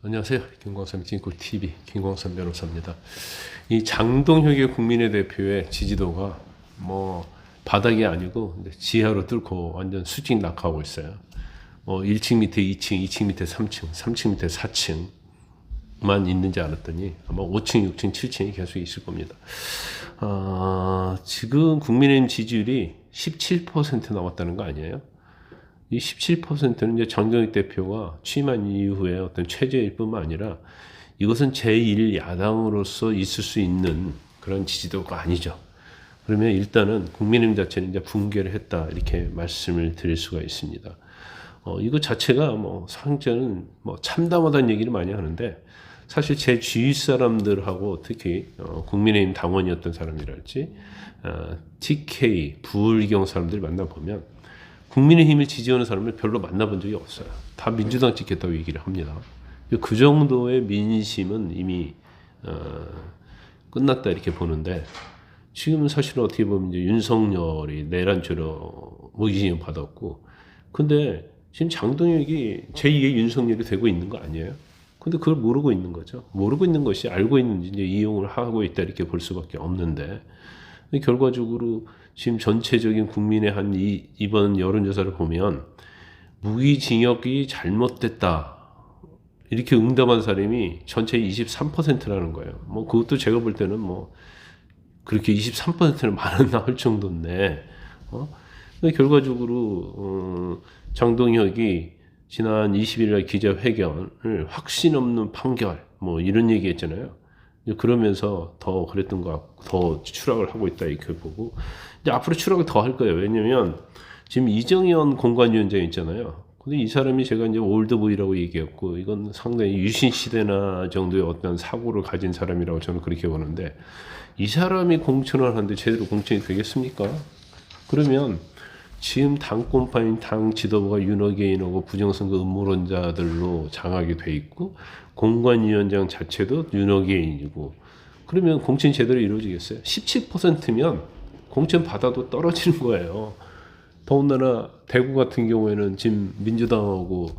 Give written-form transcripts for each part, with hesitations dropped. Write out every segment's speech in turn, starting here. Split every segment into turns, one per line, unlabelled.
안녕하세요. 김광삼 띵꿀TV 김광삼 변호사입니다. 이 장동혁의 국민의 대표의 지지도가 바닥이 아니고 지하로 뚫고 완전 수직 낙하하고 있어요. 1층 밑에 2층, 2층 밑에 3층, 3층 밑에 4층만 있는지 알았더니 아마 5층, 6층, 7층이 계속 있을 겁니다. 지금 국민의힘 지지율이 17% 나왔다는 거 아니에요? 이 17%는 이제 장동혁 대표가 취임한 이후에 어떤 체제일 뿐만 아니라 이것은 제1야당으로서 있을 수 있는 그런 지지도가 아니죠. 그러면 일단은 국민의힘 자체는 이제 붕괴를 했다 이렇게 말씀을 드릴 수가 있습니다. 이거 자체가 상자는 참담하다는 얘기를 많이 하는데 사실 제 주위 사람들하고 특히 국민의힘 당원이었던 사람이랄지 TK 부울경 사람들 만나보면 국민의힘을 지지하는 사람을 별로 만나본 적이 없어요. 다 민주당 찍겠다고 얘기를 합니다. 그 정도의 민심은 이미 끝났다 이렇게 보는데 지금은 사실은 어떻게 보면 이제 윤석열이 내란죄로 무기징역 받았고 근데 지금 장동혁이 제2의 윤석열이 되고 있는 거 아니에요? 근데 그걸 모르고 있는 거죠. 모르고 있는 것이 알고 있는지 이제 이용을 하고 있다 이렇게 볼 수밖에 없는데 결과적으로 지금 전체적인 국민의 이번 여론조사를 보면 무기징역이 잘못됐다 이렇게 응답한 사람이 전체의 23%라는 거예요. 그것도 제가 볼 때는 그렇게 23%는 많았나 할 정도인데 결과적으로 장동혁이 지난 20일 날 기자회견을 확신 없는 판결 이런 얘기 했잖아요. 그러면서 더 그랬던 것 같고 더 추락을 하고 있다 이렇게 보고 이제 앞으로 추락을 더 할 거예요. 왜냐면 지금 이정현 공관위원장 있잖아요. 근데 이 사람이 제가 이제 올드보이라고 얘기했고 이건 상당히 유신 시대나 정도의 어떤 사고를 가진 사람이라고 저는 그렇게 보는데 이 사람이 공천을 하는데 제대로 공천이 되겠습니까? 그러면 지금 당권파인 당 지도부가 윤호개인하고 부정선거 음모론자들로 장악이 돼 있고 공관위원장 자체도 윤호개인이고 그러면 공천이 제대로 이루어지겠어요? 17%면 공천 받아도 떨어지는 거예요. 더군다나 대구 같은 경우에는 지금 민주당하고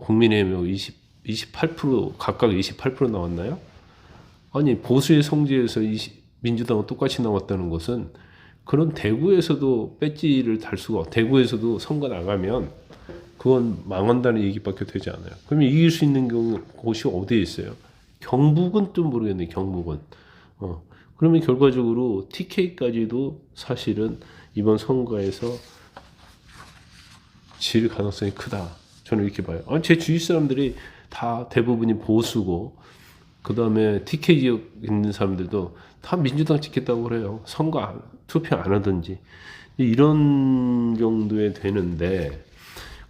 국민의힘하고 28% 각각 28% 나왔나요? 아니 보수의 성지에서 민주당은 똑같이 나왔다는 것은 그런 대구에서도 배지를 달 수가 대구에서도 선거 나가면 그건 망한다는 얘기밖에 되지 않아요. 그러면 이길 수 있는 곳이 어디에 있어요? 경북은 좀 모르겠네. 경북은. 그러면 결과적으로 TK까지도 사실은 이번 선거에서 질 가능성이 크다. 저는 이렇게 봐요. 제 주위 사람들이 다 대부분이 보수고 그 다음에 TK 지역 있는 사람들도 다 민주당 찍겠다고 그래요. 투표 안 하든지. 이런 정도에 되는데,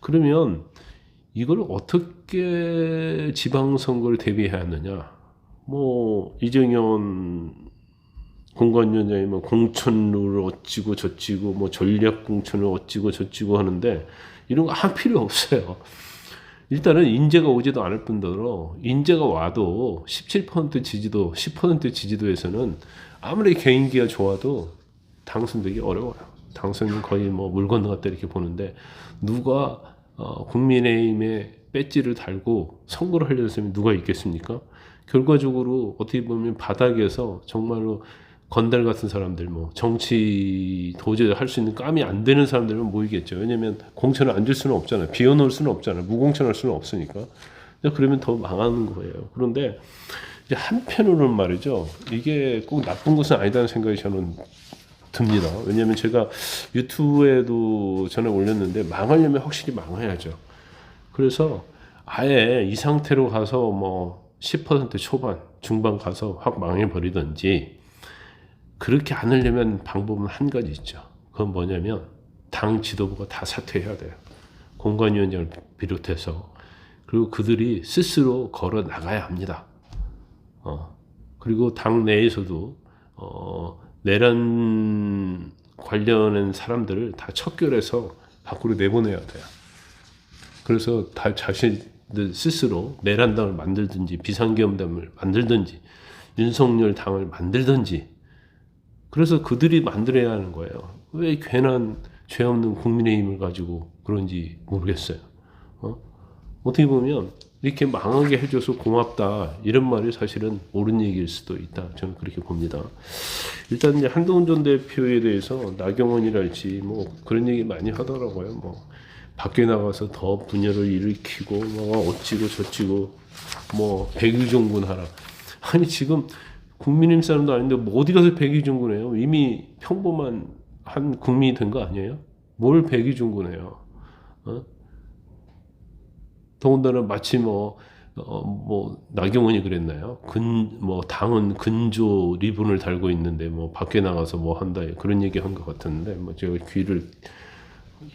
그러면 이걸 어떻게 지방선거를 대비해야 하느냐. 이정현 공관위원장이 공천을 어찌고 저찌고, 전략 공천을 어찌고 저찌고 하는데, 이런 거 한 필요 없어요. 일단은 인재가 오지도 않을 뿐더러 인재가 와도 17% 지지도, 10% 지지도에서는 아무리 개인기가 좋아도 당선되기 어려워요. 당선은 거의 물 건너갔다 이렇게 보는데 누가 국민의힘에 배지를 달고 선거를 하려는 사람이 누가 있겠습니까? 결과적으로 어떻게 보면 바닥에서 정말로 건달 같은 사람들, 정치 도저히 할 수 있는 깜이 안 되는 사람들은 모이겠죠. 왜냐면 공천을 안 줄 수는 없잖아요. 비워놓을 수는 없잖아요. 무공천할 수는 없으니까. 그러면 더 망하는 거예요. 그런데 이제 한편으로는 말이죠. 이게 꼭 나쁜 것은 아니다는 생각이 저는 듭니다. 왜냐면 제가 유튜브에도 전에 올렸는데 망하려면 확실히 망해야죠. 그래서 아예 이 상태로 가서 10% 초반, 중반 가서 확 망해버리든지 그렇게 안 하려면 방법은 한 가지 있죠. 그건 뭐냐면 당 지도부가 다 사퇴해야 돼요. 공관위원장을 비롯해서. 그리고 그들이 스스로 걸어 나가야 합니다. 그리고 당 내에서도 내란 관련한 사람들을 다 척결해서 밖으로 내보내야 돼요. 그래서 다 자신들 스스로 내란당을 만들든지 비상계엄당을 만들든지 윤석열 당을 만들든지 그래서 그들이 만들어야 하는 거예요. 왜 괜한 죄 없는 국민의힘을 가지고 그런지 모르겠어요. 어떻게 보면 이렇게 망하게 해줘서 고맙다 이런 말이 사실은 옳은 얘기일 수도 있다. 저는 그렇게 봅니다. 일단 이제 한동훈 전 대표에 대해서 나경원이랄지 뭐 그런 얘기 많이 하더라고요. 뭐 밖에 나가서 더 분열을 일으키고 뭐 어찌고 저찌고 뭐 백의종군하라. 아니 지금 국민의힘 사람도 아닌데 뭐 어디 가서 백의종군해요? 이미 평범한 한 국민이 된 거 아니에요? 뭘 백의종군해요? 더군다나 마치 뭐 나경원이 그랬나요? 뭐 당은 근조 리본을 달고 있는데 뭐 밖에 나가서 뭐 한다 그런 얘기 한 것 같은데 뭐 제가 귀를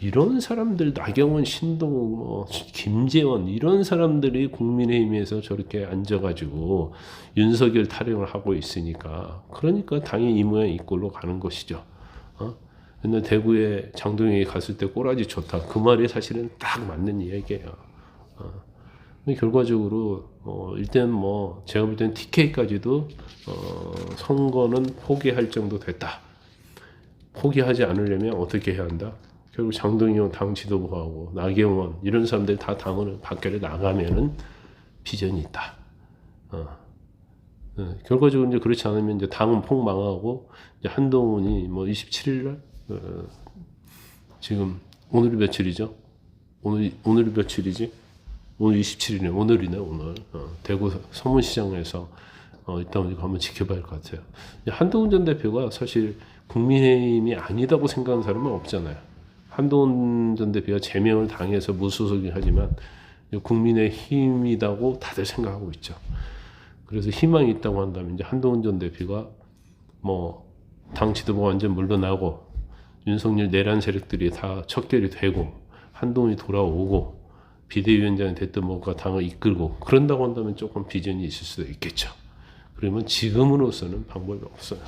이런 사람들 나경원, 신동욱, 뭐 김재원 이런 사람들이 국민의힘에서 저렇게 앉아가지고 윤석열 타령을 하고 있으니까 그러니까 당이 이 모양 이 꼴로 가는 것이죠. 근데 대구에 장동혁이 갔을 때 꼬라지 좋다 그 말이 사실은 딱 맞는 이야기예요. 결과적으로 일단 뭐 제가 볼 때는 TK까지도 선거는 포기할 정도 됐다. 포기하지 않으려면 어떻게 해야 한다? 결국 장동영 당 지도부하고 나경원 이런 사람들이 다 당을 밖에 나가면은 비전이 있다. 결과적으로 이제 그렇지 않으면 이제 당은 폭망하고 이제 한동훈이 뭐 27일 날 지금 오늘이 며칠이죠? 오늘이 며칠이지? 오늘 27일이네. 오늘이네 오늘. 대구 서문시장에서 일단 우리가 한번 지켜봐야 할 것 같아요. 한동훈 전 대표가 사실 국민의힘이 아니다고 생각하는 사람은 없잖아요. 한동훈 전 대표가 제명을 당해서 무소속이긴 하지만 국민의힘이라고 다들 생각하고 있죠. 그래서 희망이 있다고 한다면 이제 한동훈 전 대표가 뭐 당 지도부가 완전 물러나고 윤석열 내란 세력들이 다 척결이 되고 한동훈이 돌아오고 비대위원장이 됐든 뭔가 당을 이끌고 그런다고 한다면 조금 비전이 있을 수도 있겠죠. 그러면 지금으로서는 방법이 없어요.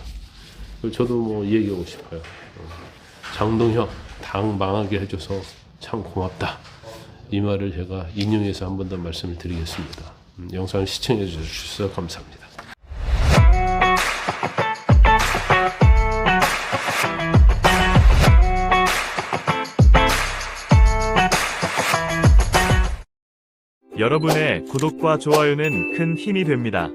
저도 뭐 얘기하고 싶어요. 장동혁 당 망하게 해줘서 참 고맙다. 이 말을 제가 인용해서 한 번 더 말씀을 드리겠습니다. 영상 시청해 주셔서 감사합니다.
여러분의 구독과 좋아요는 큰 힘이 됩니다.